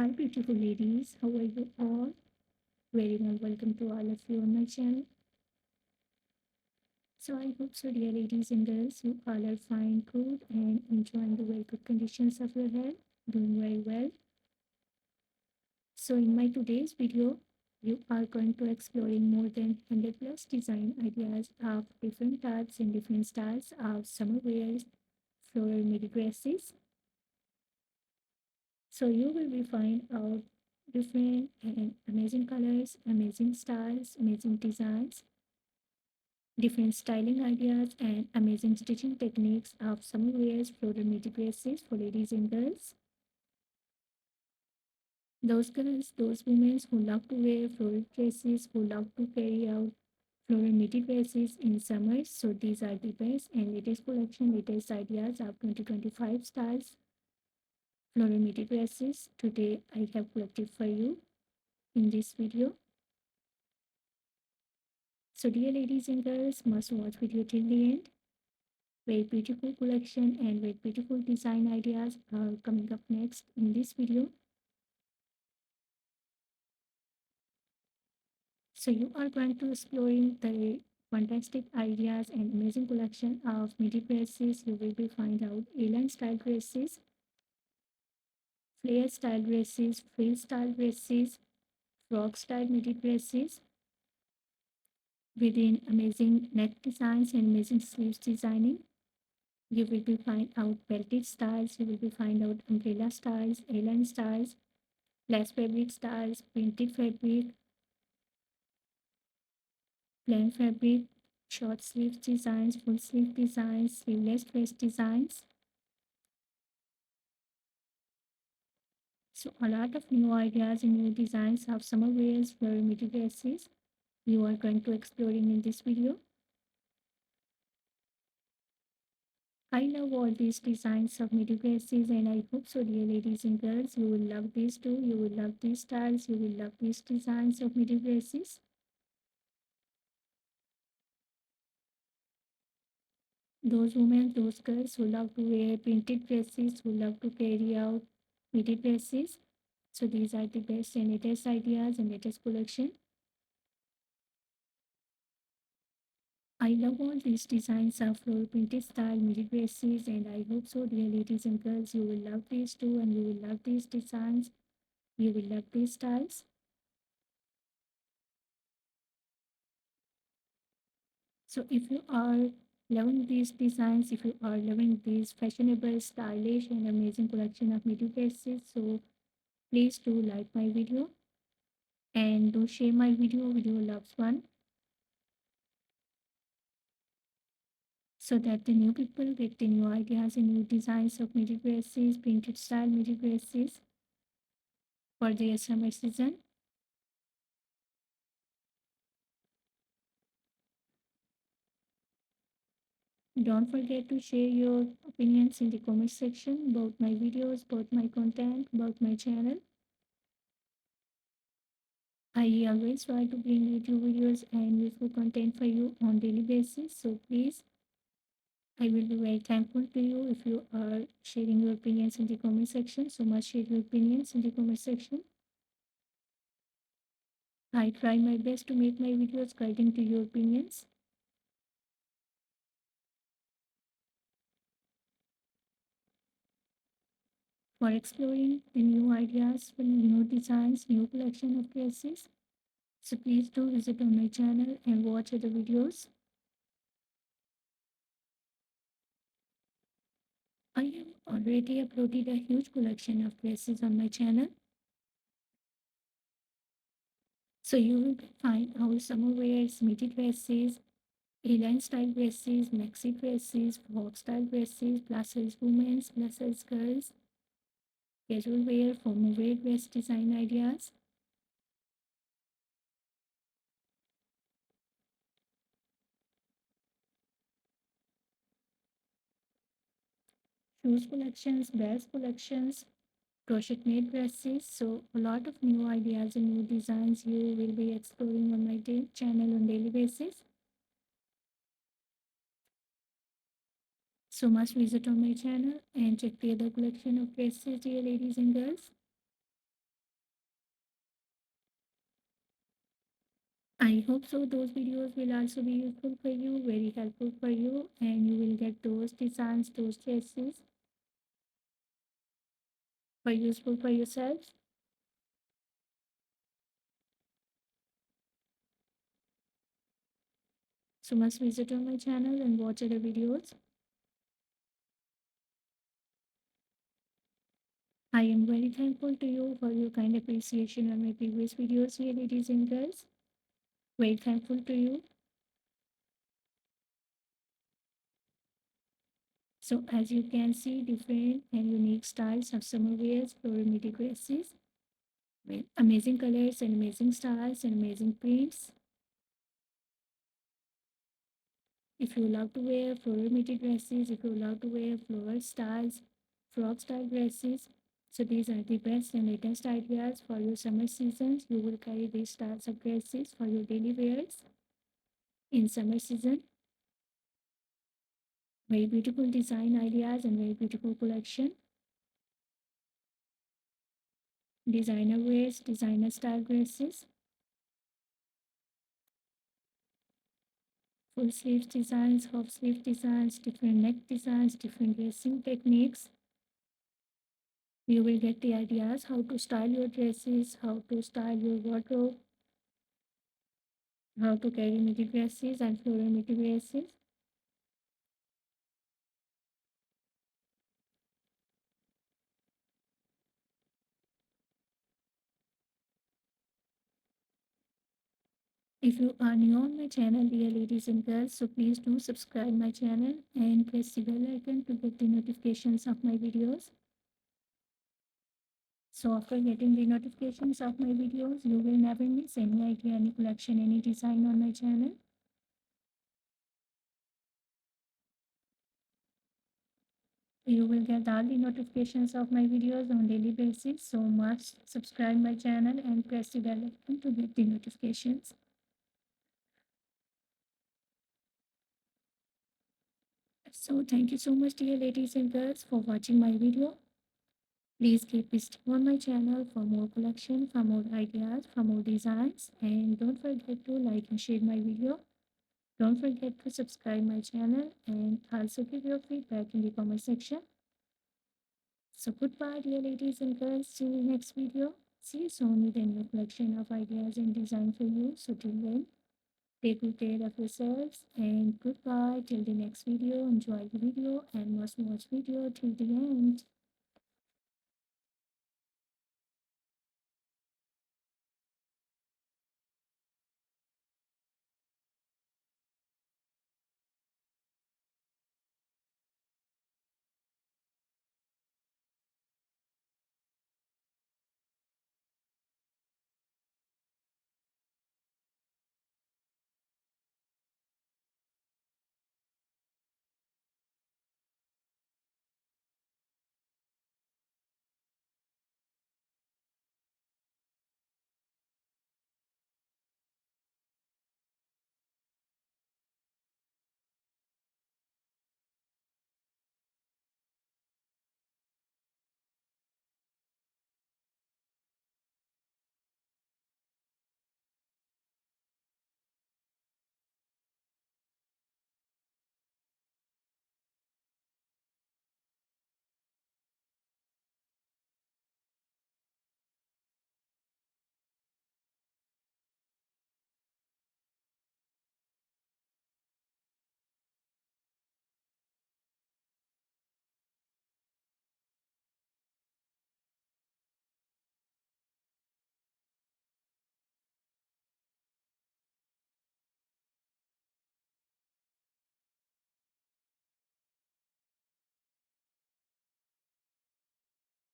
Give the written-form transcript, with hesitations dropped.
Hi, beautiful ladies. How are you all? Very warm welcome to all of you on my channel. So, I hope so, dear ladies and girls, you all are fine, good, and enjoying the very good conditions of your health, doing very well. So, in my today's video, you are going to exploring more than 100 plus design ideas of different types and different styles of summer wears, floral midi dresses. So you will be find out different and amazing colors, amazing styles, amazing designs, different styling ideas, and amazing stitching techniques of summer wears, floral midi dresses for ladies and girls. Those girls, those women who love to wear floral dresses, who love to carry out floral midi dresses in summer. So these are the best and latest collection, latest ideas of 2025 styles floral midi dresses. Today I have collected for you in this video. So dear ladies and girls, must watch video till the end. Very beautiful collection and very beautiful design ideas are coming up next in this video. So you are going to exploring the fantastic ideas and amazing collection of midi dresses. You will be find out A-line style dresses, flare style dresses, frill style dresses, frog style midi dresses within amazing neck designs and amazing sleeves designing. You will be find out belted styles, you will be find out umbrella styles, A-line styles, less fabric styles, printed fabric, plain fabric, short sleeve designs, full sleeve designs, sleeveless dress designs. So a lot of new ideas and new designs of summer wears for midi dresses you are going to exploring in this video. I love all these designs of midi dresses and I hope so, dear ladies and girls, you will love these too. You will love these styles, you will love these designs of midi dresses. Those women, those girls who love to wear printed dresses, who love to carry out midi dresses. So these are the best and latest ideas and latest collection. I love all these designs of floral printed style midi dresses and I hope so, dear ladies and girls, you will love these too and you will love these designs. You will love these styles. So if you are loving these designs, if you are loving these fashionable, stylish and amazing collection of midi dresses, so please do like my video and do share my video with your loved one so that the new people get the new ideas and new designs of midi dresses, printed style midi dresses for their summer season. Don't forget to share your opinions in the comment section about my videos, about my content, about my channel. I always try to bring YouTube videos and useful content for you on daily basis. So please, I will be very thankful to you if you are sharing your opinions in the comment section. So much share your opinions in the comment section. I try my best to make my videos according to your opinions. For exploring the new ideas, for new designs, new collection of dresses. So please do visit on my channel and watch other videos. I have already uploaded a huge collection of dresses on my channel. So you will find our summer wears, midi dresses, A-line style dresses, maxi dresses, frog style dresses, plus size women's, plus size girls, casual wear, formal wear dress design ideas. Shoes collections, bags collections, crochet made dresses. So a lot of new ideas and new designs you will be exploring on my channel on daily basis. So must visit on my channel and check the other collection of dresses, dear ladies and girls. I hope so. Those videos will also be useful for you, very helpful for you, and you will get those designs, those dresses for useful for yourself. So must visit on my channel and watch other videos. I am very thankful to you for your kind appreciation on my previous videos here, ladies and girls. Very thankful to you. So as you can see, different and unique styles of summer wears, floral midi dresses with amazing colors and amazing styles and amazing prints. If you love to wear floral midi dresses, if you love to wear floral styles, frog style dresses, so these are the best and latest ideas for your summer seasons. You will carry these styles of dresses for your daily wears in summer season. Very beautiful design ideas and very beautiful collection. Designer wears, designer style dresses, full sleeve designs, half sleeve designs, different neck designs, different dressing techniques. You will get the ideas how to style your dresses, how to style your wardrobe, how to carry midi dresses and floral midi dresses. If you are new on my channel, dear ladies and girls, so please do subscribe my channel and press the bell icon to get the notifications of my videos. So after getting the notifications of my videos, you will never miss any idea, any collection, any design on my channel. You will get all the notifications of my videos on daily basis. So must subscribe my channel and press the bell icon to get the notifications. So thank you so much, dear ladies and girls, for watching my video. Please keep visiting on my channel for more collection, for more ideas, for more designs, and don't forget to like and share my video. Don't forget to subscribe my channel and also give your feedback in the comment section. So goodbye, dear ladies and girls. See you next video. See you soon with a new collection of ideas and design for you. So till then, take good care of yourselves and goodbye till the next video. Enjoy the video and must watch video till the end.